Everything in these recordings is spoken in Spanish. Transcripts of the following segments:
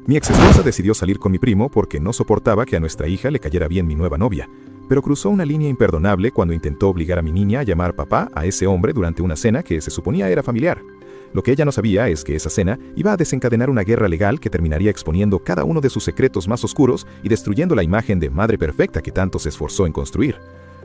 Mi exesposa decidió salir con mi primo porque no soportaba que a nuestra hija le cayera bien mi nueva novia, pero cruzó una línea imperdonable cuando intentó obligar a mi niña a llamar papá a ese hombre durante una cena que se suponía era familiar. Lo que ella no sabía es que esa cena iba a desencadenar una guerra legal que terminaría exponiendo cada uno de sus secretos más oscuros y destruyendo la imagen de madre perfecta que tanto se esforzó en construir.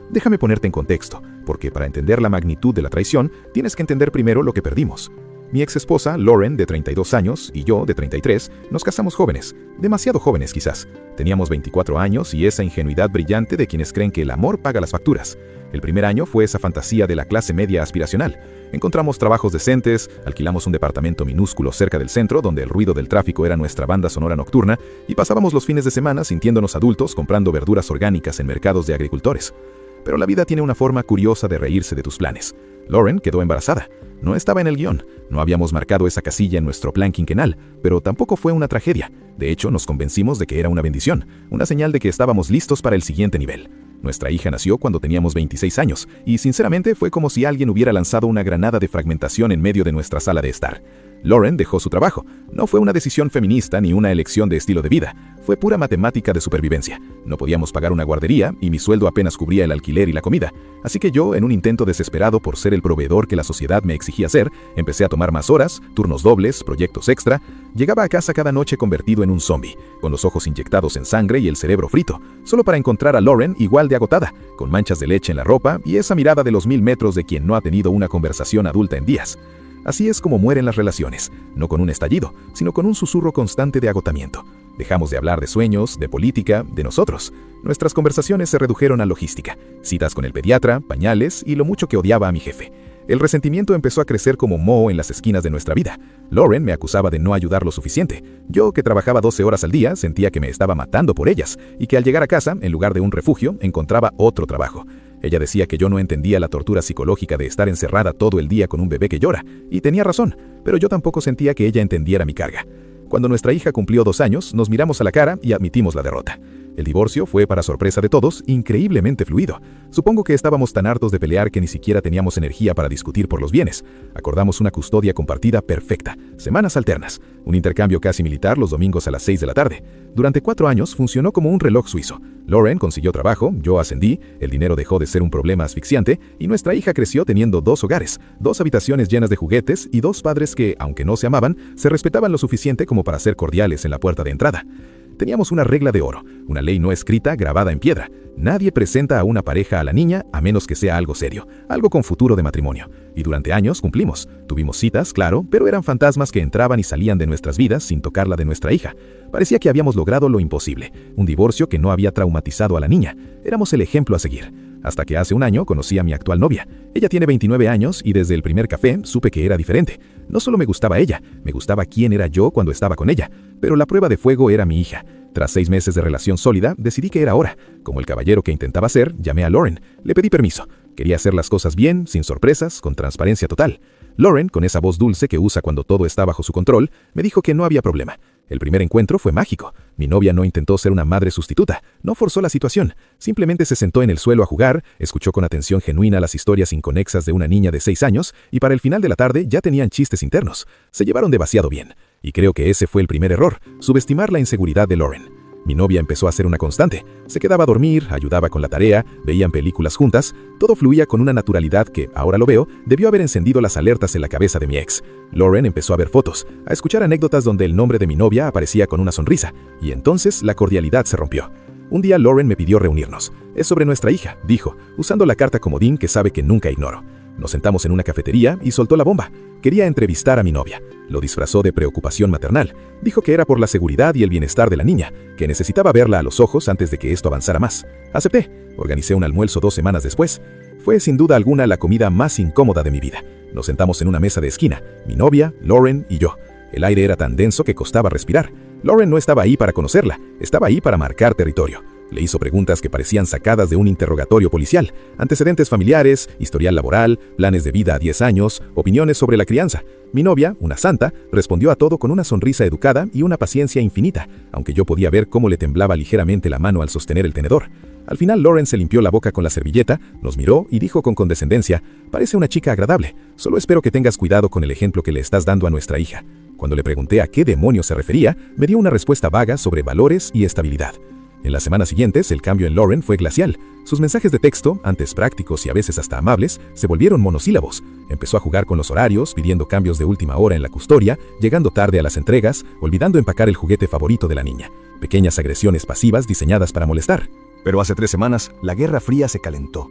Déjame ponerte en contexto, porque para entender la magnitud de la traición, tienes que entender primero lo que perdimos. Mi exesposa, Lauren, de 32 años, y yo, de 33, nos casamos jóvenes, demasiado jóvenes quizás. Teníamos 24 años y esa ingenuidad brillante de quienes creen que el amor paga las facturas. El primer año fue esa fantasía de la clase media aspiracional. Encontramos trabajos decentes, alquilamos un departamento minúsculo cerca del centro donde el ruido del tráfico era nuestra banda sonora nocturna y pasábamos los fines de semana sintiéndonos adultos comprando verduras orgánicas en mercados de agricultores. Pero la vida tiene una forma curiosa de reírse de tus planes. Lauren quedó embarazada. No estaba en el guión, no habíamos marcado esa casilla en nuestro plan quinquenal, pero tampoco fue una tragedia. De hecho, nos convencimos de que era una bendición, una señal de que estábamos listos para el siguiente nivel. Nuestra hija nació cuando teníamos 26 años, y sinceramente fue como si alguien hubiera lanzado una granada de fragmentación en medio de nuestra sala de estar. Lauren dejó su trabajo. No fue una decisión feminista ni una elección de estilo de vida. Fue pura matemática de supervivencia. No podíamos pagar una guardería y mi sueldo apenas cubría el alquiler y la comida. Así que yo, en un intento desesperado por ser el proveedor que la sociedad me exigía ser, empecé a tomar más horas, turnos dobles, proyectos extra. Llegaba a casa cada noche convertido en un zombie, con los ojos inyectados en sangre y el cerebro frito, solo para encontrar a Lauren igual de agotada, con manchas de leche en la ropa y esa mirada de los 1000 metros de quien no ha tenido una conversación adulta en días. Así es como mueren las relaciones, no con un estallido, sino con un susurro constante de agotamiento. Dejamos de hablar de sueños, de política, de nosotros. Nuestras conversaciones se redujeron a logística, citas con el pediatra, pañales y lo mucho que odiaba a mi jefe. El resentimiento empezó a crecer como moho en las esquinas de nuestra vida. Lauren me acusaba de no ayudar lo suficiente. Yo, que trabajaba 12 horas al día, sentía que me estaba matando por ellas y que al llegar a casa, en lugar de un refugio, encontraba otro trabajo. Ella decía que yo no entendía la tortura psicológica de estar encerrada todo el día con un bebé que llora, y tenía razón, pero yo tampoco sentía que ella entendiera mi carga. Cuando nuestra hija cumplió 2 años, nos miramos a la cara y admitimos la derrota. El divorcio fue, para sorpresa de todos, increíblemente fluido. Supongo que estábamos tan hartos de pelear que ni siquiera teníamos energía para discutir por los bienes. Acordamos una custodia compartida perfecta, semanas alternas, un intercambio casi militar los domingos a las 6 de la tarde. Durante 4 años funcionó como un reloj suizo. Lauren consiguió trabajo, yo ascendí, el dinero dejó de ser un problema asfixiante y nuestra hija creció teniendo 2 hogares, 2 habitaciones llenas de juguetes y 2 padres que, aunque no se amaban, se respetaban lo suficiente como para ser cordiales en la puerta de entrada. Teníamos una regla de oro, una ley no escrita grabada en piedra. Nadie presenta a una pareja a la niña a menos que sea algo serio, algo con futuro de matrimonio. Y durante años cumplimos. Tuvimos citas, claro, pero eran fantasmas que entraban y salían de nuestras vidas sin tocar la de nuestra hija. Parecía que habíamos logrado lo imposible, un divorcio que no había traumatizado a la niña. Éramos el ejemplo a seguir. Hasta que hace un año conocí a mi actual novia. Ella tiene 29 años y desde el primer café supe que era diferente. No solo me gustaba ella, me gustaba quién era yo cuando estaba con ella. Pero la prueba de fuego era mi hija. Tras 6 meses de relación sólida, decidí que era hora. Como el caballero que intentaba ser, llamé a Lauren. Le pedí permiso. Quería hacer las cosas bien, sin sorpresas, con transparencia total. Lauren, con esa voz dulce que usa cuando todo está bajo su control, me dijo que no había problema. El primer encuentro fue mágico. Mi novia no intentó ser una madre sustituta, no forzó la situación. Simplemente se sentó en el suelo a jugar, escuchó con atención genuina las historias inconexas de una niña de 6 años y para el final de la tarde ya tenían chistes internos. Se llevaron demasiado bien. Y creo que ese fue el primer error, subestimar la inseguridad de Lauren. Mi novia empezó a ser una constante. Se quedaba a dormir, ayudaba con la tarea, veían películas juntas. Todo fluía con una naturalidad que, ahora lo veo, debió haber encendido las alertas en la cabeza de mi ex. Lauren empezó a ver fotos, a escuchar anécdotas donde el nombre de mi novia aparecía con una sonrisa, y entonces la cordialidad se rompió. Un día Lauren me pidió reunirnos. Es sobre nuestra hija, dijo, usando la carta comodín que sabe que nunca ignoro. Nos sentamos en una cafetería y soltó la bomba. Quería entrevistar a mi novia. Lo disfrazó de preocupación maternal. Dijo que era por la seguridad y el bienestar de la niña, que necesitaba verla a los ojos antes de que esto avanzara más. Acepté. Organicé un almuerzo 2 semanas después. Fue sin duda alguna la comida más incómoda de mi vida. Nos sentamos en una mesa de esquina, mi novia, Lauren y yo. El aire era tan denso que costaba respirar. Lauren no estaba ahí para conocerla, estaba ahí para marcar territorio. Le hizo preguntas que parecían sacadas de un interrogatorio policial, antecedentes familiares, historial laboral, planes de vida a 10 años, opiniones sobre la crianza. Mi novia, una santa, respondió a todo con una sonrisa educada y una paciencia infinita, aunque yo podía ver cómo le temblaba ligeramente la mano al sostener el tenedor. Al final Lauren se limpió la boca con la servilleta, nos miró y dijo con condescendencia, «Parece una chica agradable, solo espero que tengas cuidado con el ejemplo que le estás dando a nuestra hija». Cuando le pregunté a qué demonios se refería, me dio una respuesta vaga sobre valores y estabilidad. En las semanas siguientes, el cambio en Lauren fue glacial. Sus mensajes de texto, antes prácticos y a veces hasta amables, se volvieron monosílabos. Empezó a jugar con los horarios, pidiendo cambios de última hora en la custodia, llegando tarde a las entregas, olvidando empacar el juguete favorito de la niña. Pequeñas agresiones pasivas diseñadas para molestar. Pero hace 3 semanas, la Guerra Fría se calentó.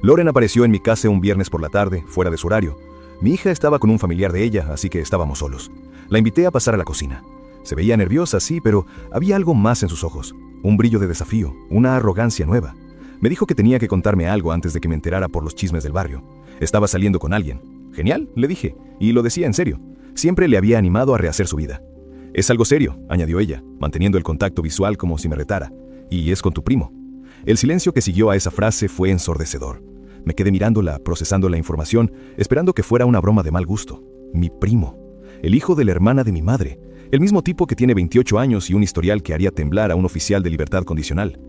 Lauren apareció en mi casa un viernes por la tarde, fuera de su horario. Mi hija estaba con un familiar de ella, así que estábamos solos. La invité a pasar a la cocina. Se veía nerviosa, sí, pero había algo más en sus ojos. Un brillo de desafío, una arrogancia nueva. Me dijo que tenía que contarme algo antes de que me enterara por los chismes del barrio. Estaba saliendo con alguien. Genial, le dije, y lo decía en serio. Siempre le había animado a rehacer su vida. Es algo serio, añadió ella, manteniendo el contacto visual como si me retara. Y es con tu primo. El silencio que siguió a esa frase fue ensordecedor. Me quedé mirándola, procesando la información, esperando que fuera una broma de mal gusto. Mi primo. El hijo de la hermana de mi madre. El mismo tipo que tiene 28 años y un historial que haría temblar a un oficial de libertad condicional.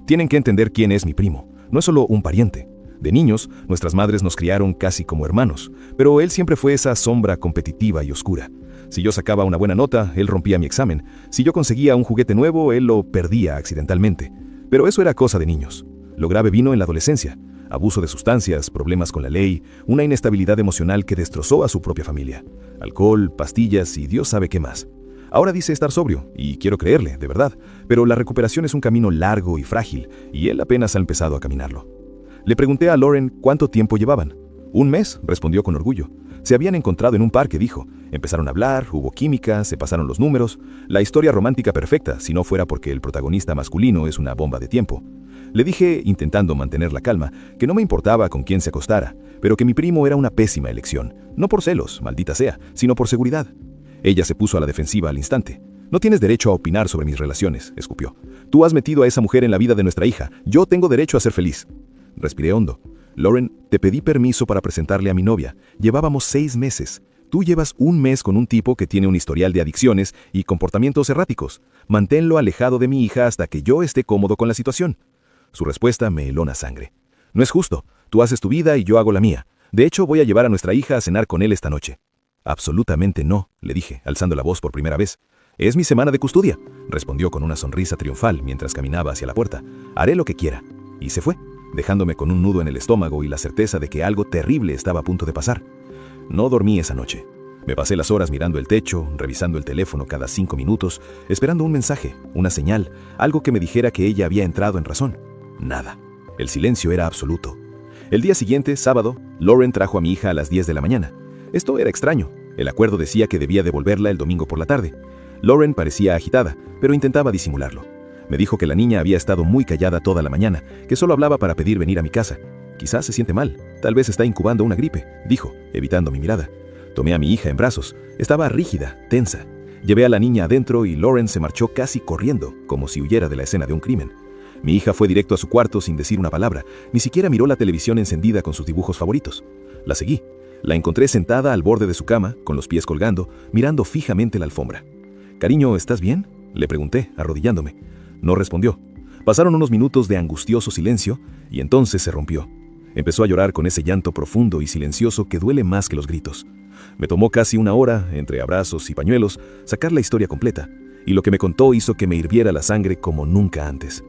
Tienen que entender quién es mi primo. No es solo un pariente. De niños, nuestras madres nos criaron casi como hermanos, pero él siempre fue esa sombra competitiva y oscura. Si yo sacaba una buena nota, él rompía mi examen. Si yo conseguía un juguete nuevo, él lo perdía accidentalmente. Pero eso era cosa de niños. Lo grave vino en la adolescencia. Abuso de sustancias, problemas con la ley, una inestabilidad emocional que destrozó a su propia familia. Alcohol, pastillas y Dios sabe qué más. Ahora dice estar sobrio, y quiero creerle, de verdad, pero la recuperación es un camino largo y frágil, y él apenas ha empezado a caminarlo. Le pregunté a Lauren cuánto tiempo llevaban. 1 mes, respondió con orgullo. Se habían encontrado en un parque, dijo. Empezaron a hablar, hubo química, se pasaron los números. La historia romántica perfecta, si no fuera porque el protagonista masculino es una bomba de tiempo. Le dije, intentando mantener la calma, que no me importaba con quién se acostara, pero que mi primo era una pésima elección. No por celos, maldita sea, sino por seguridad. Ella se puso a la defensiva al instante. No tienes derecho a opinar sobre mis relaciones, escupió. Tú has metido a esa mujer en la vida de nuestra hija. Yo tengo derecho a ser feliz. Respiré hondo. Lauren, te pedí permiso para presentarle a mi novia. Llevábamos 6 meses. Tú llevas 1 mes con un tipo que tiene un historial de adicciones y comportamientos erráticos. Manténlo alejado de mi hija hasta que yo esté cómodo con la situación. Su respuesta me heló la sangre. No es justo. Tú haces tu vida y yo hago la mía. De hecho, voy a llevar a nuestra hija a cenar con él esta noche. Absolutamente no, le dije, alzando la voz por primera vez. Es mi semana de custodia, respondió con una sonrisa triunfal mientras caminaba hacia la puerta. Haré lo que quiera. Y se fue, dejándome con un nudo en el estómago y la certeza de que algo terrible estaba a punto de pasar. No dormí esa noche. Me pasé las horas mirando el techo, revisando el teléfono cada 5 minutos, esperando un mensaje, una señal, algo que me dijera que ella había entrado en razón. Nada. El silencio era absoluto. El día siguiente, sábado, Lauren trajo a mi hija a las 10 de la mañana. Esto era extraño. El acuerdo decía que debía devolverla el domingo por la tarde. Lauren parecía agitada, pero intentaba disimularlo. Me dijo que la niña había estado muy callada toda la mañana, que solo hablaba para pedir venir a mi casa. Quizás se siente mal, tal vez está incubando una gripe, dijo, evitando mi mirada. Tomé a mi hija en brazos. Estaba rígida, tensa. Llevé a la niña adentro y Lauren se marchó casi corriendo, como si huyera de la escena de un crimen. Mi hija fue directo a su cuarto sin decir una palabra, ni siquiera miró la televisión encendida con sus dibujos favoritos. La seguí. La encontré sentada al borde de su cama, con los pies colgando, mirando fijamente la alfombra. «Cariño, ¿estás bien?», le pregunté, arrodillándome. No respondió. Pasaron unos minutos de angustioso silencio, y entonces se rompió. Empezó a llorar con ese llanto profundo y silencioso que duele más que los gritos. Me tomó casi 1 hora, entre abrazos y pañuelos, sacar la historia completa, y lo que me contó hizo que me hirviera la sangre como nunca antes.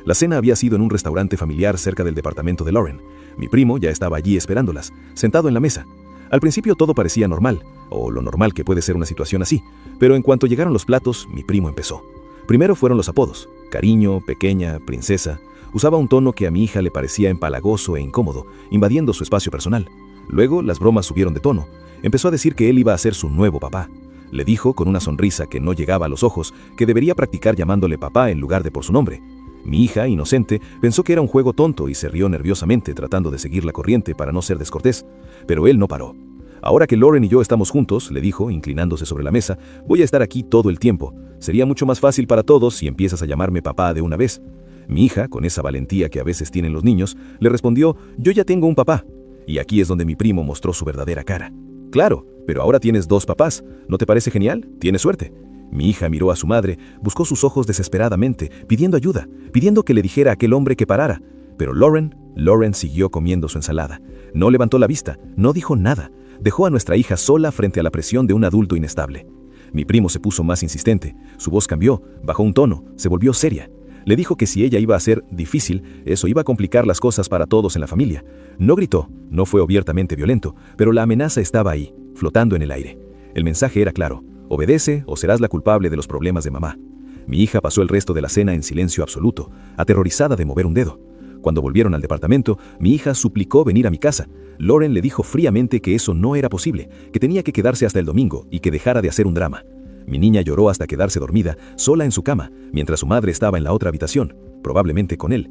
La cena había sido en un restaurante familiar cerca del departamento de Lauren. Mi primo ya estaba allí esperándolas, sentado en la mesa. Al principio todo parecía normal, o lo normal que puede ser una situación así, pero en cuanto llegaron los platos, mi primo empezó. Primero fueron los apodos: cariño, pequeña, princesa. Usaba un tono que a mi hija le parecía empalagoso e incómodo, invadiendo su espacio personal. Luego las bromas subieron de tono. Empezó a decir que él iba a ser su nuevo papá. Le dijo, con una sonrisa que no llegaba a los ojos, que debería practicar llamándole papá en lugar de por su nombre. Mi hija, inocente, pensó que era un juego tonto y se rió nerviosamente tratando de seguir la corriente para no ser descortés. Pero él no paró. Ahora que Lauren y yo estamos juntos, le dijo, inclinándose sobre la mesa, voy a estar aquí todo el tiempo. Sería mucho más fácil para todos si empiezas a llamarme papá de una vez. Mi hija, con esa valentía que a veces tienen los niños, le respondió, yo ya tengo un papá. Y aquí es donde mi primo mostró su verdadera cara. Claro, pero ahora tienes 2 papás. ¿No te parece genial? Tienes suerte. Mi hija miró a su madre, buscó sus ojos desesperadamente, pidiendo ayuda, pidiendo que le dijera a aquel hombre que parara. Pero Lauren siguió comiendo su ensalada. No levantó la vista, no dijo nada. Dejó a nuestra hija sola frente a la presión de un adulto inestable. Mi primo se puso más insistente, su voz cambió, bajó un tono, se volvió seria. Le dijo que si ella iba a ser difícil, eso iba a complicar las cosas para todos en la familia. No gritó, no fue abiertamente violento, pero la amenaza estaba ahí, flotando en el aire. El mensaje era claro: obedece o serás la culpable de los problemas de mamá. Mi hija pasó el resto de la cena en silencio absoluto, aterrorizada de mover un dedo. Cuando volvieron al departamento, mi hija suplicó venir a mi casa. Lauren le dijo fríamente que eso no era posible, que tenía que quedarse hasta el domingo y que dejara de hacer un drama. Mi niña lloró hasta quedarse dormida, sola en su cama, mientras su madre estaba en la otra habitación, probablemente con él.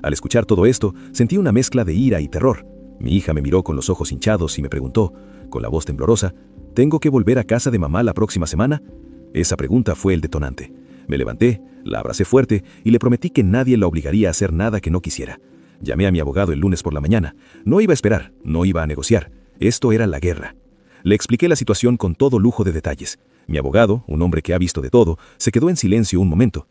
Al escuchar todo esto, sentí una mezcla de ira y terror. Mi hija me miró con los ojos hinchados y me preguntó, con la voz temblorosa: ¿tengo que volver a casa de mamá la próxima semana? Esa pregunta fue el detonante. Me levanté, la abracé fuerte y le prometí que nadie la obligaría a hacer nada que no quisiera. Llamé a mi abogado el lunes por la mañana. No iba a esperar, no iba a negociar. Esto era la guerra. Le expliqué la situación con todo lujo de detalles. Mi abogado, un hombre que ha visto de todo, se quedó en silencio un momento.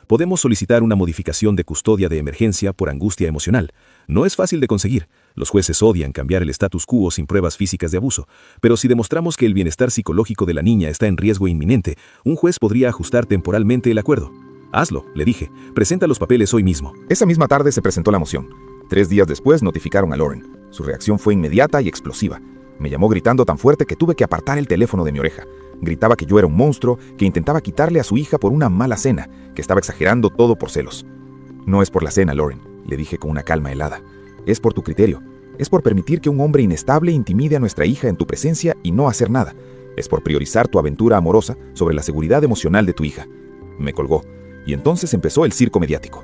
Podemos solicitar una modificación de custodia de emergencia por angustia emocional. No es fácil de conseguir. Los jueces odian cambiar el status quo sin pruebas físicas de abuso. Pero si demostramos que el bienestar psicológico de la niña está en riesgo inminente, un juez podría ajustar temporalmente el acuerdo. Hazlo, le dije. Presenta los papeles hoy mismo. Esa misma tarde se presentó la moción. 3 días después notificaron a Lauren. Su reacción fue inmediata y explosiva. Me llamó gritando tan fuerte que tuve que apartar el teléfono de mi oreja. Gritaba que yo era un monstruo, que intentaba quitarle a su hija por una mala cena, que estaba exagerando todo por celos. No es por la cena, Lauren, le dije con una calma helada. Es por tu criterio. Es por permitir que un hombre inestable intimide a nuestra hija en tu presencia y no hacer nada. Es por priorizar tu aventura amorosa sobre la seguridad emocional de tu hija. Me colgó, y entonces empezó el circo mediático.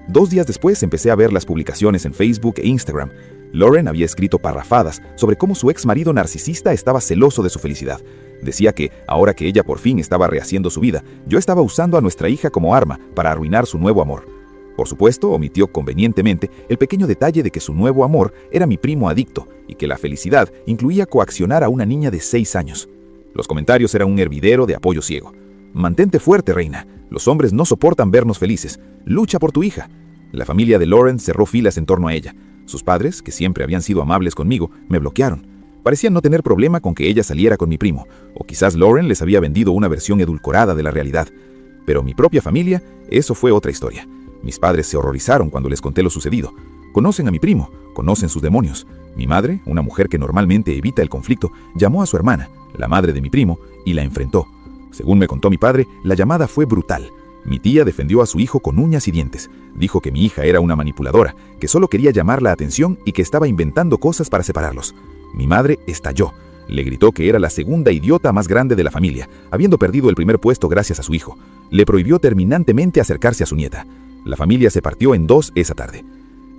2 días después empecé a ver las publicaciones en Facebook e Instagram. Lauren había escrito parrafadas sobre cómo su ex marido narcisista estaba celoso de su felicidad. Decía que, ahora que ella por fin estaba rehaciendo su vida, yo estaba usando a nuestra hija como arma para arruinar su nuevo amor. Por supuesto, omitió convenientemente el pequeño detalle de que su nuevo amor era mi primo adicto y que la felicidad incluía coaccionar a una niña de 6 años. Los comentarios eran un hervidero de apoyo ciego. Mantente fuerte, reina. Los hombres no soportan vernos felices. Lucha por tu hija. La familia de Lauren cerró filas en torno a ella. Sus padres, que siempre habían sido amables conmigo, me bloquearon. Parecían no tener problema con que ella saliera con mi primo, o quizás Lauren les había vendido una versión edulcorada de la realidad. Pero mi propia familia, eso fue otra historia. Mis padres se horrorizaron cuando les conté lo sucedido. Conocen a mi primo, conocen sus demonios. Mi madre, una mujer que normalmente evita el conflicto, llamó a su hermana, la madre de mi primo, y la enfrentó. Según me contó mi padre, la llamada fue brutal. Mi tía defendió a su hijo con uñas y dientes. Dijo que mi hija era una manipuladora, que solo quería llamar la atención y que estaba inventando cosas para separarlos. Mi madre estalló. Le gritó que era la segunda idiota más grande de la familia, habiendo perdido el primer puesto gracias a su hijo. Le prohibió terminantemente acercarse a su nieta. La familia se partió en 2 esa tarde.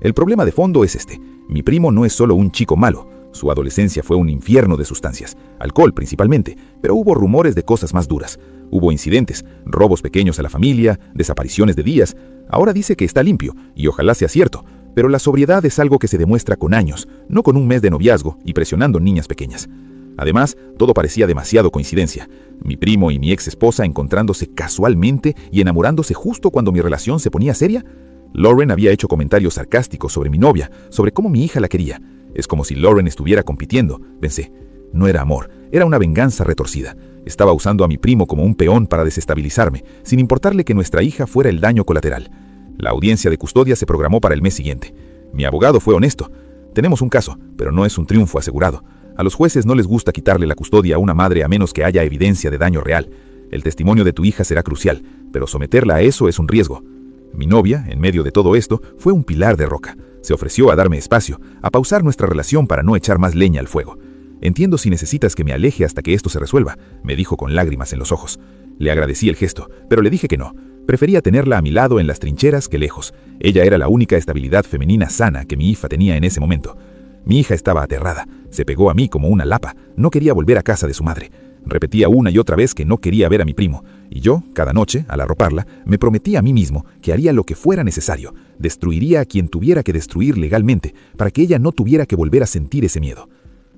El problema de fondo es este. Mi primo no es solo un chico malo. Su adolescencia fue un infierno de sustancias, alcohol principalmente, pero hubo rumores de cosas más duras. Hubo incidentes, robos pequeños a la familia, desapariciones de días. Ahora dice que está limpio, y ojalá sea cierto, pero la sobriedad es algo que se demuestra con años, no con un mes de noviazgo y presionando niñas pequeñas. Además, todo parecía demasiado coincidencia. Mi primo y mi ex esposa encontrándose casualmente y enamorándose justo cuando mi relación se ponía seria. Lauren había hecho comentarios sarcásticos sobre mi novia, sobre cómo mi hija la quería. Es como si Lauren estuviera compitiendo, pensé. No era amor, era una venganza retorcida. Estaba usando a mi primo como un peón para desestabilizarme, sin importarle que nuestra hija fuera el daño colateral. La audiencia de custodia se programó para el mes siguiente. Mi abogado fue honesto. Tenemos un caso, pero no es un triunfo asegurado. A los jueces no les gusta quitarle la custodia a una madre a menos que haya evidencia de daño real. El testimonio de tu hija será crucial, pero someterla a eso es un riesgo. Mi novia, en medio de todo esto, fue un pilar de roca. Se ofreció a darme espacio, a pausar nuestra relación para no echar más leña al fuego. Entiendo si necesitas que me aleje hasta que esto se resuelva, me dijo con lágrimas en los ojos. Le agradecí el gesto, pero le dije que no. Prefería tenerla a mi lado en las trincheras que lejos. Ella era la única estabilidad femenina sana que mi hija tenía en ese momento. Mi hija estaba aterrada, se pegó a mí como una lapa, no quería volver a casa de su madre. Repetía una y otra vez que no quería ver a mi primo, y yo, cada noche, al arroparla, me prometí a mí mismo que haría lo que fuera necesario, destruiría a quien tuviera que destruir legalmente, para que ella no tuviera que volver a sentir ese miedo.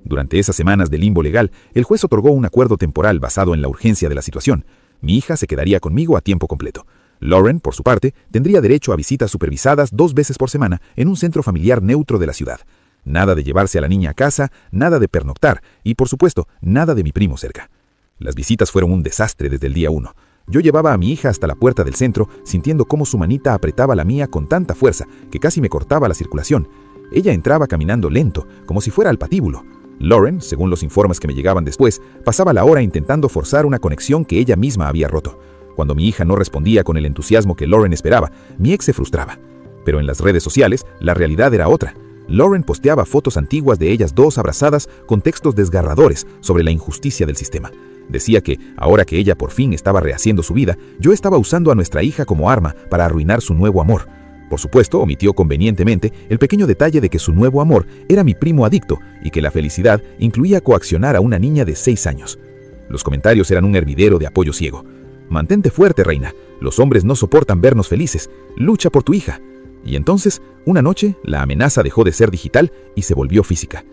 Durante esas semanas de limbo legal, el juez otorgó un acuerdo temporal basado en la urgencia de la situación. Mi hija se quedaría conmigo a tiempo completo. Lauren, por su parte, tendría derecho a visitas supervisadas 2 veces por semana en un centro familiar neutro de la ciudad. Nada de llevarse a la niña a casa, nada de pernoctar y, por supuesto, nada de mi primo cerca. Las visitas fueron un desastre desde el día 1. Yo llevaba a mi hija hasta la puerta del centro, sintiendo cómo su manita apretaba la mía con tanta fuerza que casi me cortaba la circulación. Ella entraba caminando lento, como si fuera al patíbulo. Lauren, según los informes que me llegaban después, pasaba la hora intentando forzar una conexión que ella misma había roto. Cuando mi hija no respondía con el entusiasmo que Lauren esperaba, mi ex se frustraba. Pero en las redes sociales, la realidad era otra. Lauren posteaba fotos antiguas de ellas dos abrazadas con textos desgarradores sobre la injusticia del sistema. Decía que, ahora que ella por fin estaba rehaciendo su vida, yo estaba usando a nuestra hija como arma para arruinar su nuevo amor. Por supuesto, omitió convenientemente el pequeño detalle de que su nuevo amor era mi primo adicto y que la felicidad incluía coaccionar a una niña de 6 años. Los comentarios eran un hervidero de apoyo ciego. Mantente fuerte, reina. Los hombres no soportan vernos felices. Lucha por tu hija. Y entonces, una noche, la amenaza dejó de ser digital y se volvió física.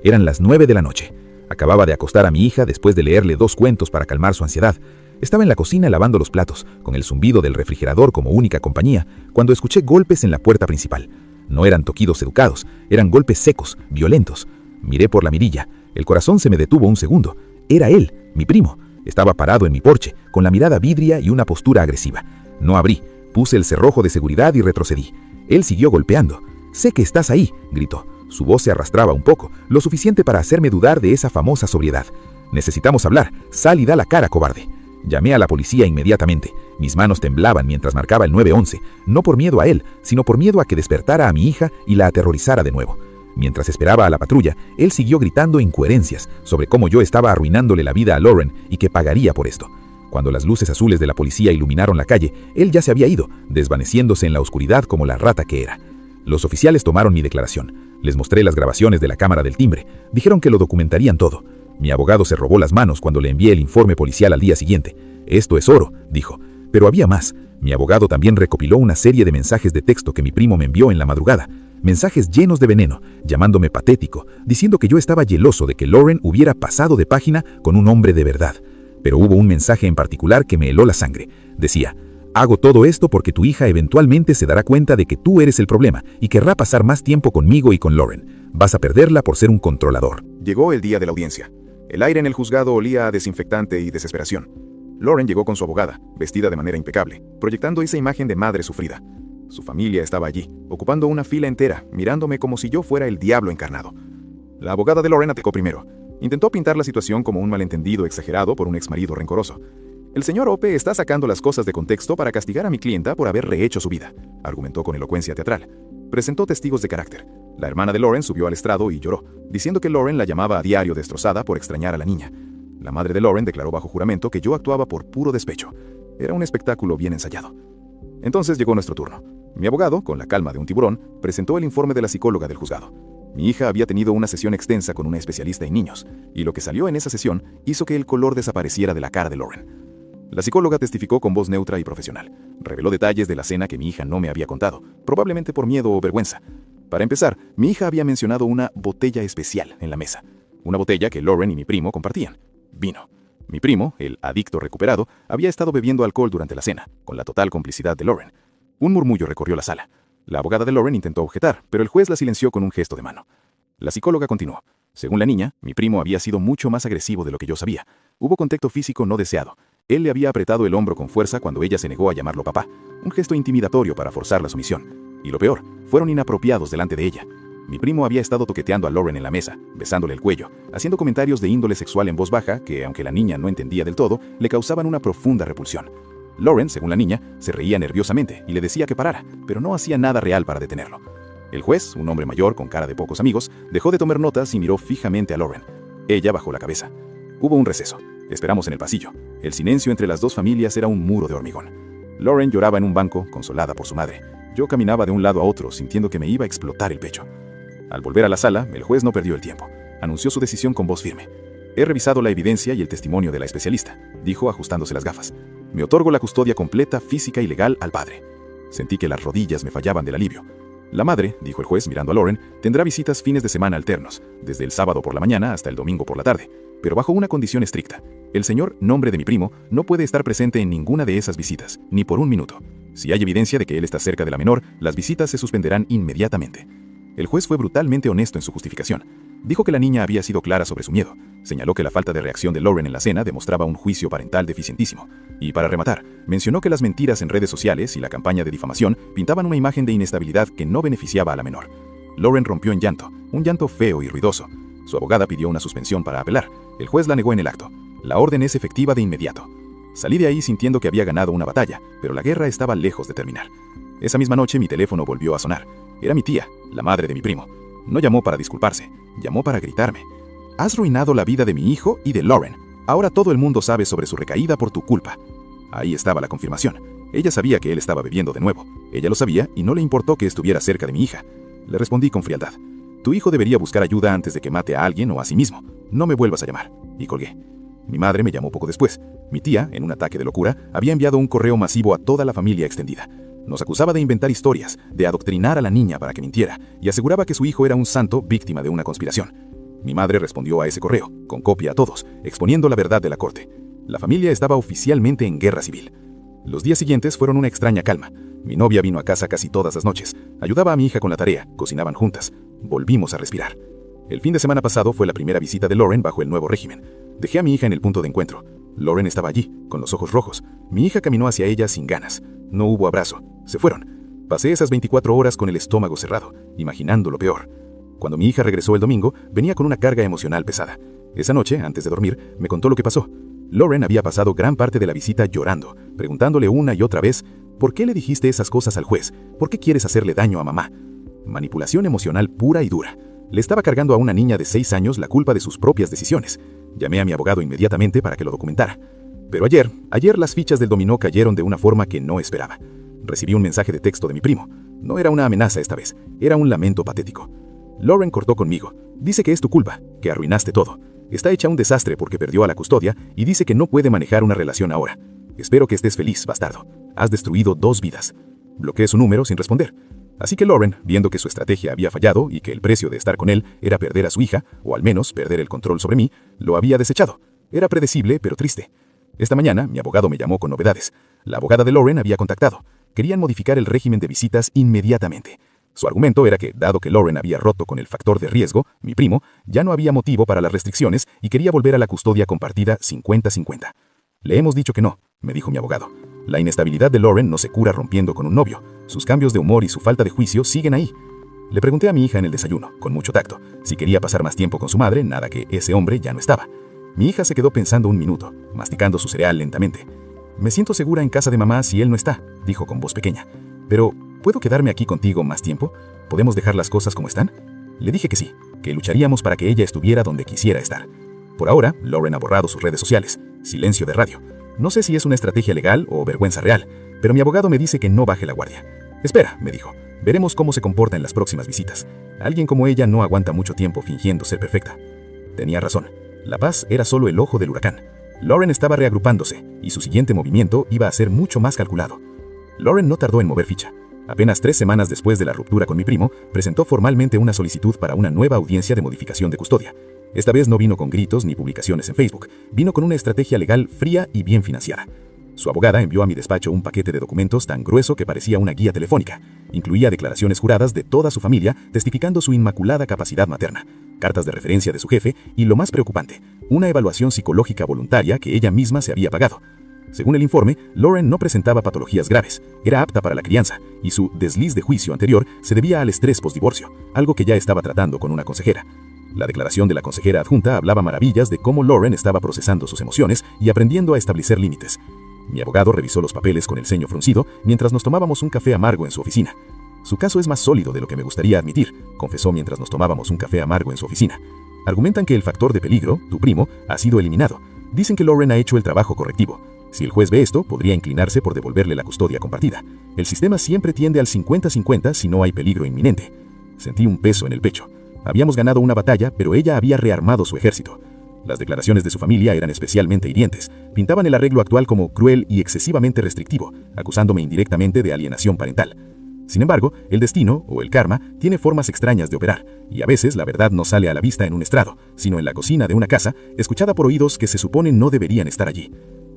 Eran las 9 de la noche. Acababa de acostar a mi hija después de leerle 2 cuentos para calmar su ansiedad. Estaba en la cocina lavando los platos, con el zumbido del refrigerador como única compañía, cuando escuché golpes en la puerta principal. No eran toquidos educados, eran golpes secos, violentos. Miré por la mirilla. El corazón se me detuvo un segundo. Era él, mi primo. Estaba parado en mi porche, con la mirada vidria y una postura agresiva. No abrí. Puse el cerrojo de seguridad y retrocedí. Él siguió golpeando. «Sé que estás ahí», gritó. Su voz se arrastraba un poco, lo suficiente para hacerme dudar de esa famosa sobriedad. «Necesitamos hablar. Sal y da la cara, cobarde». Llamé a la policía inmediatamente. Mis manos temblaban mientras marcaba el 911, no por miedo a él, sino por miedo a que despertara a mi hija y la aterrorizara de nuevo. Mientras esperaba a la patrulla, él siguió gritando incoherencias sobre cómo yo estaba arruinándole la vida a Lauren y que pagaría por esto. Cuando las luces azules de la policía iluminaron la calle, él ya se había ido, desvaneciéndose en la oscuridad como la rata que era. Los oficiales tomaron mi declaración. Les mostré las grabaciones de la cámara del timbre. Dijeron que lo documentarían todo. Mi abogado se robó las manos cuando le envié el informe policial al día siguiente. «Esto es oro», dijo. Pero había más. Mi abogado también recopiló una serie de mensajes de texto que mi primo me envió en la madrugada. Mensajes llenos de veneno, llamándome patético, diciendo que yo estaba celoso de que Lauren hubiera pasado de página con un hombre de verdad. Pero hubo un mensaje en particular que me heló la sangre. Decía: «Hago todo esto porque tu hija eventualmente se dará cuenta de que tú eres el problema y querrá pasar más tiempo conmigo y con Lauren. Vas a perderla por ser un controlador». Llegó el día de la audiencia. El aire en el juzgado olía a desinfectante y desesperación. Lauren llegó con su abogada, vestida de manera impecable, proyectando esa imagen de madre sufrida. Su familia estaba allí, ocupando una fila entera, mirándome como si yo fuera el diablo encarnado. La abogada de Lauren atacó primero. Intentó pintar la situación como un malentendido exagerado por un exmarido rencoroso. «El señor Ope está sacando las cosas de contexto para castigar a mi clienta por haber rehecho su vida», argumentó con elocuencia teatral. Presentó testigos de carácter. La hermana de Lauren subió al estrado y lloró, diciendo que Lauren la llamaba a diario destrozada por extrañar a la niña. La madre de Lauren declaró bajo juramento que yo actuaba por puro despecho. Era un espectáculo bien ensayado. Entonces llegó nuestro turno. Mi abogado, con la calma de un tiburón, presentó el informe de la psicóloga del juzgado. Mi hija había tenido una sesión extensa con una especialista en niños, y lo que salió en esa sesión hizo que el color desapareciera de la cara de Lauren. La psicóloga testificó con voz neutra y profesional. Reveló detalles de la cena que mi hija no me había contado, probablemente por miedo o vergüenza. Para empezar, mi hija había mencionado una botella especial en la mesa. Una botella que Lauren y mi primo compartían. Vino. Mi primo, el adicto recuperado, había estado bebiendo alcohol durante la cena, con la total complicidad de Lauren. Un murmullo recorrió la sala. La abogada de Lauren intentó objetar, pero el juez la silenció con un gesto de mano. La psicóloga continuó. Según la niña, mi primo había sido mucho más agresivo de lo que yo sabía. Hubo contacto físico no deseado. Él le había apretado el hombro con fuerza cuando ella se negó a llamarlo papá, un gesto intimidatorio para forzar la sumisión. Y lo peor, fueron inapropiados delante de ella. Mi primo había estado toqueteando a Lauren en la mesa, besándole el cuello, haciendo comentarios de índole sexual en voz baja que, aunque la niña no entendía del todo, le causaban una profunda repulsión. Lauren, según la niña, se reía nerviosamente y le decía que parara, pero no hacía nada real para detenerlo. El juez, un hombre mayor con cara de pocos amigos, dejó de tomar notas y miró fijamente a Lauren. Ella bajó la cabeza. Hubo un receso. Esperamos en el pasillo. El silencio entre las dos familias era un muro de hormigón. Lauren lloraba en un banco, consolada por su madre. Yo caminaba de un lado a otro, sintiendo que me iba a explotar el pecho. Al volver a la sala, el juez no perdió el tiempo. Anunció su decisión con voz firme. «He revisado la evidencia y el testimonio de la especialista», dijo ajustándose las gafas. «Me otorgo la custodia completa, física y legal al padre». Sentí que las rodillas me fallaban del alivio. «La madre», dijo el juez mirando a Lauren, «tendrá visitas fines de semana alternos, desde el sábado por la mañana hasta el domingo por la tarde, pero bajo una condición estricta. El señor, nombre de mi primo, no puede estar presente en ninguna de esas visitas, ni por un minuto. Si hay evidencia de que él está cerca de la menor, las visitas se suspenderán inmediatamente». El juez fue brutalmente honesto en su justificación. Dijo que la niña había sido clara sobre su miedo. Señaló que la falta de reacción de Lauren en la cena demostraba un juicio parental deficientísimo. Y para rematar, mencionó que las mentiras en redes sociales y la campaña de difamación pintaban una imagen de inestabilidad que no beneficiaba a la menor. Lauren rompió en llanto, un llanto feo y ruidoso. Su abogada pidió una suspensión para apelar. El juez la negó en el acto. La orden es efectiva de inmediato. Salí de ahí sintiendo que había ganado una batalla, pero la guerra estaba lejos de terminar. Esa misma noche mi teléfono volvió a sonar. Era mi tía, la madre de mi primo. No llamó para disculparse, llamó para gritarme. Has arruinado la vida de mi hijo y de Lauren. Ahora todo el mundo sabe sobre su recaída por tu culpa. Ahí estaba la confirmación. Ella sabía que él estaba bebiendo de nuevo. Ella lo sabía y no le importó que estuviera cerca de mi hija. Le respondí con frialdad. Tu hijo debería buscar ayuda antes de que mate a alguien o a sí mismo. No me vuelvas a llamar. Y colgué. Mi madre me llamó poco después. Mi tía, en un ataque de locura, había enviado un correo masivo a toda la familia extendida. Nos acusaba de inventar historias, de adoctrinar a la niña para que mintiera, y aseguraba que su hijo era un santo víctima de una conspiración. Mi madre respondió a ese correo, con copia a todos, exponiendo la verdad de la corte. La familia estaba oficialmente en guerra civil. Los días siguientes fueron una extraña calma. Mi novia vino a casa casi todas las noches, ayudaba a mi hija con la tarea, cocinaban juntas. Volvimos a respirar. El fin de semana pasado fue la primera visita de Lauren bajo el nuevo régimen. Dejé a mi hija en el punto de encuentro. Lauren estaba allí, con los ojos rojos. Mi hija caminó hacia ella sin ganas. No hubo abrazo. Se fueron. Pasé esas 24 horas con el estómago cerrado, imaginando lo peor. Cuando mi hija regresó el domingo, venía con una carga emocional pesada. Esa noche, antes de dormir, me contó lo que pasó. Lauren había pasado gran parte de la visita llorando, preguntándole una y otra vez, ¿por qué le dijiste esas cosas al juez? ¿Por qué quieres hacerle daño a mamá? Manipulación emocional pura y dura. Le estaba cargando a una niña de 6 años la culpa de sus propias decisiones. Llamé a mi abogado inmediatamente para que lo documentara. Pero ayer las fichas del dominó cayeron de una forma que no esperaba. Recibí un mensaje de texto de mi primo. No era una amenaza esta vez, era un lamento patético. Lauren cortó conmigo. Dice que es tu culpa, que arruinaste todo. Está hecha un desastre porque perdió a la custodia y dice que no puede manejar una relación ahora. Espero que estés feliz, bastardo. Has destruido 2 vidas. Bloqueé su número sin responder. Así que Lauren, viendo que su estrategia había fallado y que el precio de estar con él era perder a su hija, o al menos perder el control sobre mí, lo había desechado. Era predecible, pero triste. Esta mañana, mi abogado me llamó con novedades. La abogada de Lauren había contactado. Querían modificar el régimen de visitas inmediatamente. Su argumento era que, dado que Lauren había roto con el factor de riesgo, mi primo, ya no había motivo para las restricciones y quería volver a la custodia compartida 50-50. Le hemos dicho que no, me dijo mi abogado. La inestabilidad de Lauren no se cura rompiendo con un novio. Sus cambios de humor y su falta de juicio siguen ahí. Le pregunté a mi hija en el desayuno, con mucho tacto, si quería pasar más tiempo con su madre, nada que ese hombre ya no estaba. Mi hija se quedó pensando un minuto, masticando su cereal lentamente. Me siento segura en casa de mamá si él no está, dijo con voz pequeña. Pero, ¿puedo quedarme aquí contigo más tiempo? ¿Podemos dejar las cosas como están? Le dije que sí, que lucharíamos para que ella estuviera donde quisiera estar. Por ahora, Lauren ha borrado sus redes sociales. Silencio de radio. No sé si es una estrategia legal o vergüenza real, pero mi abogado me dice que no baje la guardia. Espera, me dijo. Veremos cómo se comporta en las próximas visitas. Alguien como ella no aguanta mucho tiempo fingiendo ser perfecta. Tenía razón. La paz era solo el ojo del huracán. Lauren estaba reagrupándose, y su siguiente movimiento iba a ser mucho más calculado. Lauren no tardó en mover ficha. Apenas 3 semanas después de la ruptura con mi primo, presentó formalmente una solicitud para una nueva audiencia de modificación de custodia. Esta vez no vino con gritos ni publicaciones en Facebook, vino con una estrategia legal fría y bien financiada. Su abogada envió a mi despacho un paquete de documentos tan grueso que parecía una guía telefónica. Incluía declaraciones juradas de toda su familia testificando su inmaculada capacidad materna, cartas de referencia de su jefe y, lo más preocupante, una evaluación psicológica voluntaria que ella misma se había pagado. Según el informe, Lauren no presentaba patologías graves, era apta para la crianza, y su desliz de juicio anterior se debía al estrés postdivorcio, algo que ya estaba tratando con una consejera. La declaración de la consejera adjunta hablaba maravillas de cómo Lauren estaba procesando sus emociones y aprendiendo a establecer límites. Mi abogado revisó los papeles con el ceño fruncido mientras nos tomábamos un café amargo en su oficina. Su caso es más sólido de lo que me gustaría admitir, confesó mientras nos tomábamos un café amargo en su oficina. Argumentan que el factor de peligro, tu primo, ha sido eliminado. Dicen que Lauren ha hecho el trabajo correctivo. Si el juez ve esto, podría inclinarse por devolverle la custodia compartida. El sistema siempre tiende al 50-50 si no hay peligro inminente. Sentí un peso en el pecho. Habíamos ganado una batalla, pero ella había rearmado su ejército. Las declaraciones de su familia eran especialmente hirientes. Pintaban el arreglo actual como cruel y excesivamente restrictivo, acusándome indirectamente de alienación parental. Sin embargo, el destino, o el karma, tiene formas extrañas de operar, y a veces la verdad no sale a la vista en un estrado, sino en la cocina de una casa, escuchada por oídos que se supone no deberían estar allí.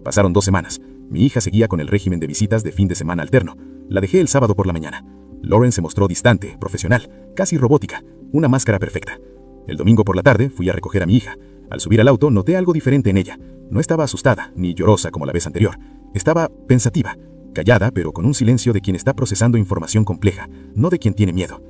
Pasaron 2 semanas. Mi hija seguía con el régimen de visitas de fin de semana alterno. La dejé el sábado por la mañana. Lauren se mostró distante, profesional, casi robótica, una máscara perfecta. El domingo por la tarde fui a recoger a mi hija. Al subir al auto noté algo diferente en ella. No estaba asustada ni llorosa como la vez anterior. Estaba pensativa, callada, pero con un silencio de quien está procesando información compleja, no de quien tiene miedo.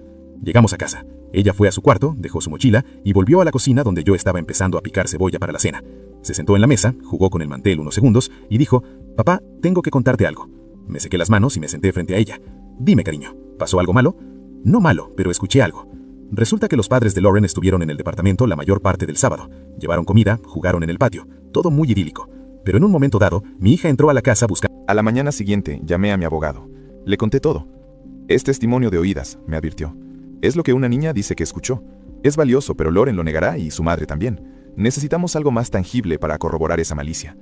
Llegamos a casa. Ella fue a su cuarto, dejó su mochila y volvió a la cocina donde yo estaba empezando a picar cebolla para la cena. Se sentó en la mesa, jugó con el mantel unos segundos y dijo: «Papá, tengo que contarte algo». Me sequé las manos y me senté frente a ella. «Dime, cariño, ¿pasó algo malo?» «No malo, pero escuché algo». Resulta que los padres de Lauren estuvieron en el departamento la mayor parte del sábado. Llevaron comida, jugaron en el patio, todo muy idílico. Pero en un momento dado, mi hija entró a la casa buscando... A la mañana siguiente, llamé a mi abogado. Le conté todo. «Es testimonio de oídas», me advirtió. «Es lo que una niña dice que escuchó. Es valioso, pero Lauren lo negará y su madre también. Necesitamos algo más tangible para corroborar esa malicia».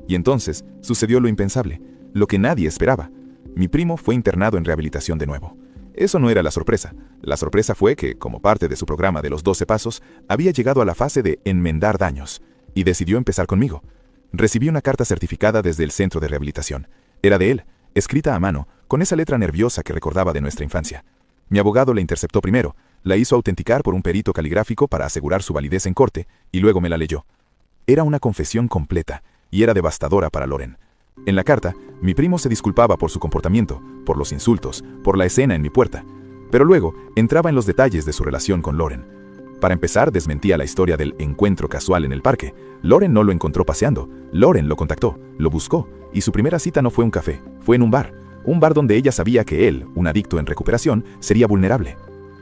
Y entonces sucedió lo impensable, lo que nadie esperaba. Mi primo fue internado en rehabilitación de nuevo. Eso no era la sorpresa. La sorpresa fue que, como parte de su programa de los 12 pasos, había llegado a la fase de enmendar daños, y decidió empezar conmigo. Recibí una carta certificada desde el centro de rehabilitación. Era de él, escrita a mano, con esa letra nerviosa que recordaba de nuestra infancia. Mi abogado la interceptó primero, la hizo autenticar por un perito caligráfico para asegurar su validez en corte, y luego me la leyó. Era una confesión completa, y era devastadora para Lauren. En la carta, mi primo se disculpaba por su comportamiento, por los insultos, por la escena en mi puerta, pero luego entraba en los detalles de su relación con Lauren. Para empezar, desmentía la historia del encuentro casual en el parque. Lauren no lo encontró paseando, Lauren lo contactó, lo buscó, y su primera cita no fue un café, fue en un bar donde ella sabía que él, un adicto en recuperación, sería vulnerable.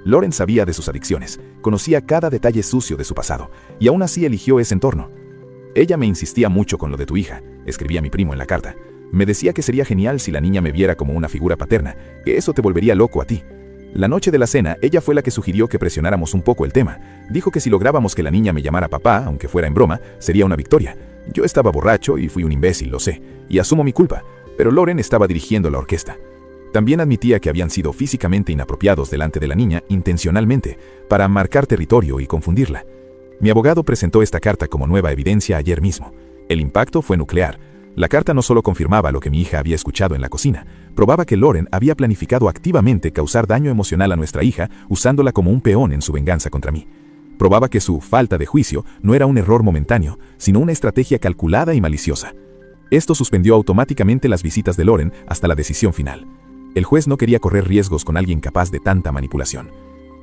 Lauren sabía de sus adicciones, conocía cada detalle sucio de su pasado, y aún así eligió ese entorno. «Ella me insistía mucho con lo de tu hija», escribía mi primo en la carta. «Me decía que sería genial si la niña me viera como una figura paterna, que eso te volvería loco a ti». La noche de la cena, ella fue la que sugirió que presionáramos un poco el tema. Dijo que si lográbamos que la niña me llamara papá, aunque fuera en broma, sería una victoria. Yo estaba borracho y fui un imbécil, lo sé, y asumo mi culpa, pero Lauren estaba dirigiendo la orquesta. También admitía que habían sido físicamente inapropiados delante de la niña intencionalmente, para marcar territorio y confundirla. Mi abogado presentó esta carta como nueva evidencia ayer mismo. El impacto fue nuclear. La carta no solo confirmaba lo que mi hija había escuchado en la cocina, probaba que Lauren había planificado activamente causar daño emocional a nuestra hija usándola como un peón en su venganza contra mí. Probaba que su falta de juicio no era un error momentáneo, sino una estrategia calculada y maliciosa. Esto suspendió automáticamente las visitas de Lauren hasta la decisión final. El juez no quería correr riesgos con alguien capaz de tanta manipulación.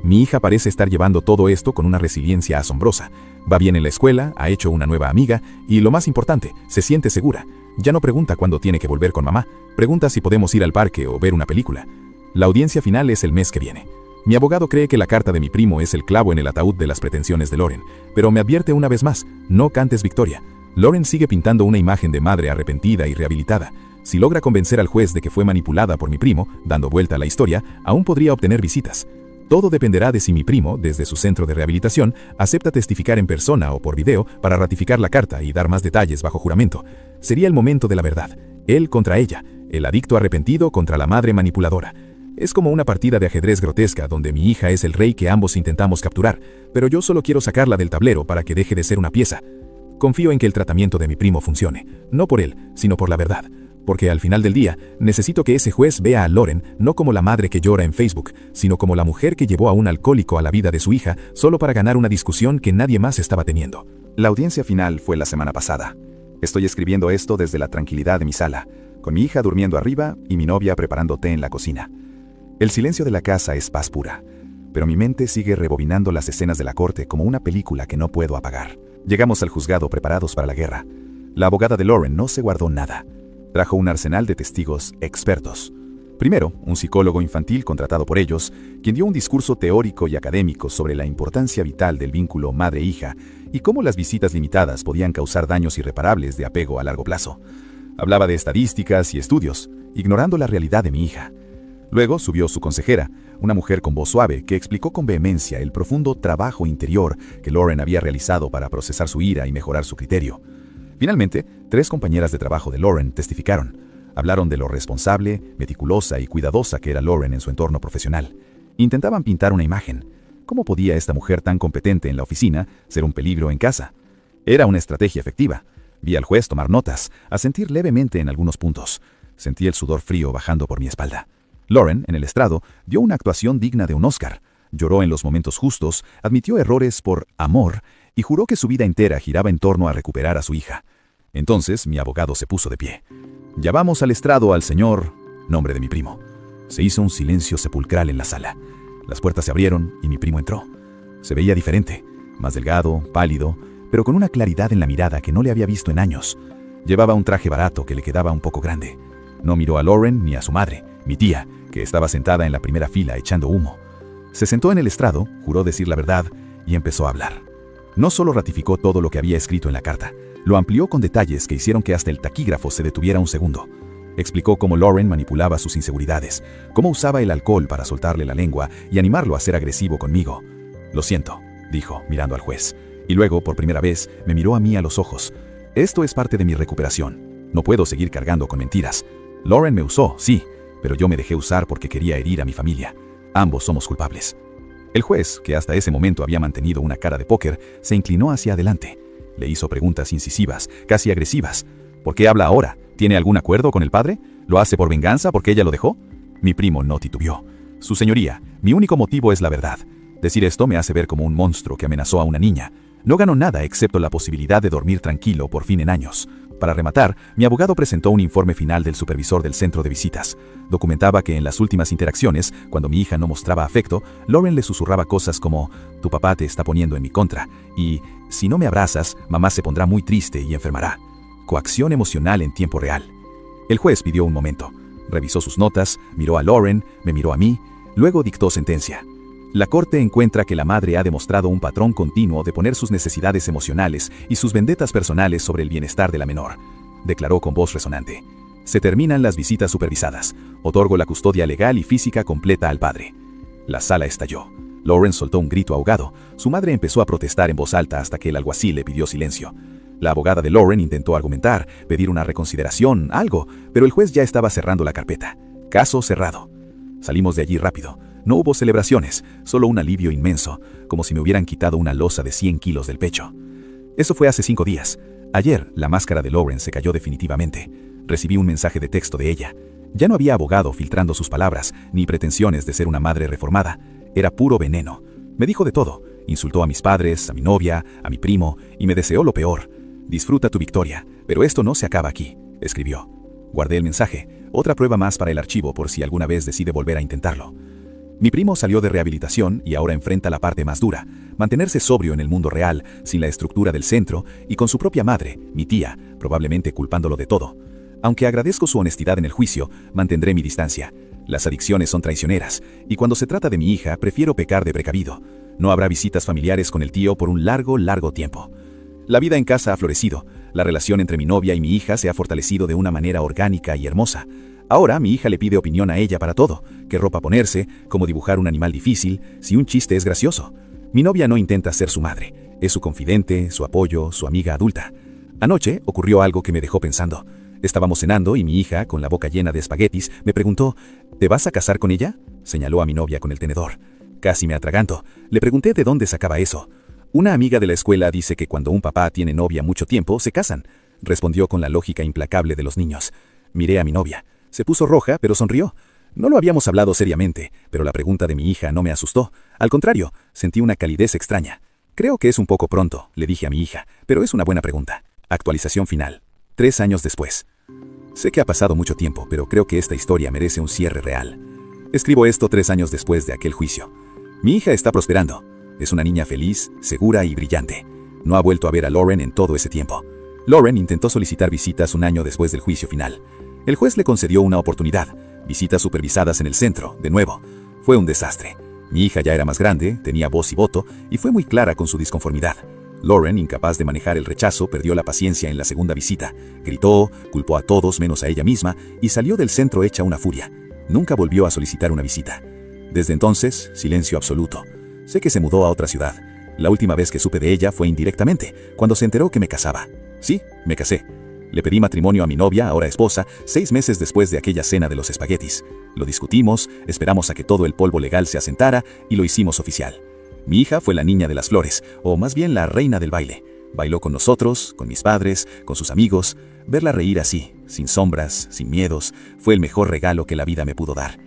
Mi hija parece estar llevando todo esto con una resiliencia asombrosa. Va bien en la escuela, ha hecho una nueva amiga y, lo más importante, se siente segura. Ya no pregunta cuándo tiene que volver con mamá, pregunta si podemos ir al parque o ver una película. La audiencia final es el mes que viene. Mi abogado cree que la carta de mi primo es el clavo en el ataúd de las pretensiones de Lauren, pero me advierte una vez más, no cantes victoria. Lauren sigue pintando una imagen de madre arrepentida y rehabilitada. Si logra convencer al juez de que fue manipulada por mi primo, dando vuelta a la historia, aún podría obtener visitas. Todo dependerá de si mi primo, desde su centro de rehabilitación, acepta testificar en persona o por video para ratificar la carta y dar más detalles bajo juramento. Sería el momento de la verdad. Él contra ella, el adicto arrepentido contra la madre manipuladora. Es como una partida de ajedrez grotesca donde mi hija es el rey que ambos intentamos capturar, pero yo solo quiero sacarla del tablero para que deje de ser una pieza. Confío en que el tratamiento de mi primo funcione, no por él, sino por la verdad. Porque al final del día, necesito que ese juez vea a Lauren no como la madre que llora en Facebook, sino como la mujer que llevó a un alcohólico a la vida de su hija solo para ganar una discusión que nadie más estaba teniendo. La audiencia final fue la semana pasada. Estoy escribiendo esto desde la tranquilidad de mi sala, con mi hija durmiendo arriba y mi novia preparando té en la cocina. El silencio de la casa es paz pura, pero mi mente sigue rebobinando las escenas de la corte como una película que no puedo apagar. Llegamos al juzgado preparados para la guerra. La abogada de Lauren no se guardó nada. Trajo un arsenal de testigos expertos. Primero, un psicólogo infantil contratado por ellos, quien dio un discurso teórico y académico sobre la importancia vital del vínculo madre-hija y cómo las visitas limitadas podían causar daños irreparables de apego a largo plazo. Hablaba de estadísticas y estudios, ignorando la realidad de mi hija. Luego subió su consejera, una mujer con voz suave que explicó con vehemencia el profundo trabajo interior que Lauren había realizado para procesar su ira y mejorar su criterio. Finalmente, 3 compañeras de trabajo de Lauren testificaron. Hablaron de lo responsable, meticulosa y cuidadosa que era Lauren en su entorno profesional. Intentaban pintar una imagen. ¿Cómo podía esta mujer tan competente en la oficina ser un peligro en casa? Era una estrategia efectiva. Vi al juez tomar notas, asentir levemente en algunos puntos. Sentí el sudor frío bajando por mi espalda. Lauren, en el estrado, dio una actuación digna de un Oscar. Lloró en los momentos justos, admitió errores por amor y juró que su vida entera giraba en torno a recuperar a su hija. Entonces mi abogado se puso de pie. Llamamos al estrado al señor, nombre de mi primo. Se hizo un silencio sepulcral en la sala. Las puertas se abrieron y mi primo entró. Se veía diferente, más delgado, pálido, pero con una claridad en la mirada que no le había visto en años. Llevaba un traje barato que le quedaba un poco grande. No miró a Lauren ni a su madre, mi tía, que estaba sentada en la primera fila echando humo. Se sentó en el estrado, juró decir la verdad y empezó a hablar. No solo ratificó todo lo que había escrito en la carta, lo amplió con detalles que hicieron que hasta el taquígrafo se detuviera un segundo. Explicó cómo Lauren manipulaba sus inseguridades, cómo usaba el alcohol para soltarle la lengua y animarlo a ser agresivo conmigo. «Lo siento», dijo, mirando al juez. Y luego, por primera vez, me miró a mí a los ojos. «Esto es parte de mi recuperación. No puedo seguir cargando con mentiras. Lauren me usó, sí, pero yo me dejé usar porque quería herir a mi familia. Ambos somos culpables». El juez, que hasta ese momento había mantenido una cara de póker, se inclinó hacia adelante. Le hizo preguntas incisivas, casi agresivas. «¿Por qué habla ahora? ¿Tiene algún acuerdo con el padre? ¿Lo hace por venganza porque ella lo dejó?» Mi primo no titubeó. «Su señoría, mi único motivo es la verdad. Decir esto me hace ver como un monstruo que amenazó a una niña. No ganó nada excepto la posibilidad de dormir tranquilo por fin en años». Para rematar, mi abogado presentó un informe final del supervisor del centro de visitas. Documentaba que en las últimas interacciones, cuando mi hija no mostraba afecto, Lauren le susurraba cosas como «Tu papá te está poniendo en mi contra» y «Si no me abrazas, mamá se pondrá muy triste y enfermará». Coacción emocional en tiempo real. El juez pidió un momento. Revisó sus notas, miró a Lauren, me miró a mí, luego dictó sentencia. La corte encuentra que la madre ha demostrado un patrón continuo de poner sus necesidades emocionales y sus vendetas personales sobre el bienestar de la menor, declaró con voz resonante. Se terminan las visitas supervisadas. Otorgo la custodia legal y física completa al padre. La sala estalló. Lauren soltó un grito ahogado. Su madre empezó a protestar en voz alta hasta que el alguacil le pidió silencio. La abogada de Lauren intentó argumentar, pedir una reconsideración, algo, pero el juez ya estaba cerrando la carpeta. Caso cerrado. Salimos de allí rápido. No hubo celebraciones, solo un alivio inmenso, como si me hubieran quitado una losa de 100 kilos del pecho. Eso fue hace 5 días. Ayer, la máscara de Lauren se cayó definitivamente. Recibí un mensaje de texto de ella. Ya no había abogado filtrando sus palabras, ni pretensiones de ser una madre reformada. Era puro veneno. Me dijo de todo. Insultó a mis padres, a mi novia, a mi primo, y me deseó lo peor. «Disfruta tu victoria, pero esto no se acaba aquí», escribió. Guardé el mensaje, otra prueba más para el archivo por si alguna vez decide volver a intentarlo. Mi primo salió de rehabilitación y ahora enfrenta la parte más dura, mantenerse sobrio en el mundo real, sin la estructura del centro y con su propia madre, mi tía, probablemente culpándolo de todo. Aunque agradezco su honestidad en el juicio, mantendré mi distancia. Las adicciones son traicioneras, y cuando se trata de mi hija, prefiero pecar de precavido. No habrá visitas familiares con el tío por un largo tiempo. La vida en casa ha florecido, la relación entre mi novia y mi hija se ha fortalecido de una manera orgánica y hermosa. Ahora mi hija le pide opinión a ella para todo, qué ropa ponerse, cómo dibujar un animal difícil, si un chiste es gracioso. Mi novia no intenta ser su madre, es su confidente, su apoyo, su amiga adulta. Anoche ocurrió algo que me dejó pensando. Estábamos cenando y mi hija, con la boca llena de espaguetis, me preguntó, «¿Te vas a casar con ella?», señaló a mi novia con el tenedor. Casi me atraganto. Le pregunté de dónde sacaba eso. «Una amiga de la escuela dice que cuando un papá tiene novia mucho tiempo, se casan», respondió con la lógica implacable de los niños. Miré a mi novia. Se puso roja, pero sonrió. No lo habíamos hablado seriamente, pero la pregunta de mi hija no me asustó. Al contrario, sentí una calidez extraña. «Creo que es un poco pronto», le dije a mi hija, «pero es una buena pregunta». Actualización final. 3 años después. Sé que ha pasado mucho tiempo, pero creo que esta historia merece un cierre real. Escribo esto 3 años después de aquel juicio. Mi hija está prosperando. Es una niña feliz, segura y brillante. No ha vuelto a ver a Lauren en todo ese tiempo. Lauren intentó solicitar visitas 1 año después del juicio final. El juez le concedió una oportunidad, visitas supervisadas en el centro, de nuevo. Fue un desastre. Mi hija ya era más grande, tenía voz y voto, y fue muy clara con su disconformidad. Lauren, incapaz de manejar el rechazo, perdió la paciencia en la segunda visita. Gritó, culpó a todos menos a ella misma, y salió del centro hecha una furia. Nunca volvió a solicitar una visita. Desde entonces, silencio absoluto. Sé que se mudó a otra ciudad. La última vez que supe de ella fue indirectamente, cuando se enteró que me casaba. Sí, me casé. Le pedí matrimonio a mi novia, ahora esposa, 6 meses después de aquella cena de los espaguetis. Lo discutimos, esperamos a que todo el polvo legal se asentara y lo hicimos oficial. Mi hija fue la niña de las flores, o más bien la reina del baile. Bailó con nosotros, con mis padres, con sus amigos. Verla reír así, sin sombras, sin miedos, fue el mejor regalo que la vida me pudo dar.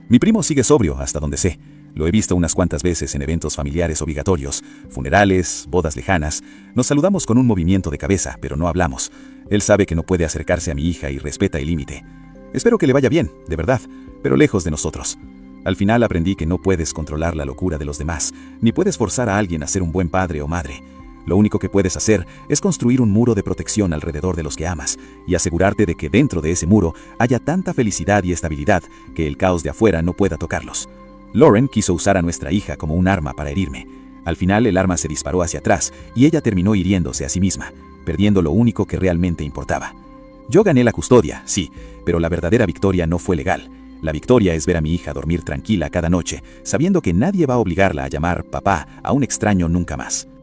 Mi primo sigue sobrio, hasta donde sé. Lo he visto unas cuantas veces en eventos familiares obligatorios, funerales, bodas lejanas. Nos saludamos con un movimiento de cabeza, pero no hablamos. Él sabe que no puede acercarse a mi hija y respeta el límite. Espero que le vaya bien, de verdad, pero lejos de nosotros. Al final aprendí que no puedes controlar la locura de los demás, ni puedes forzar a alguien a ser un buen padre o madre. Lo único que puedes hacer es construir un muro de protección alrededor de los que amas y asegurarte de que dentro de ese muro haya tanta felicidad y estabilidad que el caos de afuera no pueda tocarlos. Lauren quiso usar a nuestra hija como un arma para herirme. Al final el arma se disparó hacia atrás y ella terminó hiriéndose a sí misma, perdiendo lo único que realmente importaba. Yo gané la custodia, sí, pero la verdadera victoria no fue legal. La victoria es ver a mi hija dormir tranquila cada noche, sabiendo que nadie va a obligarla a llamar papá a un extraño nunca más.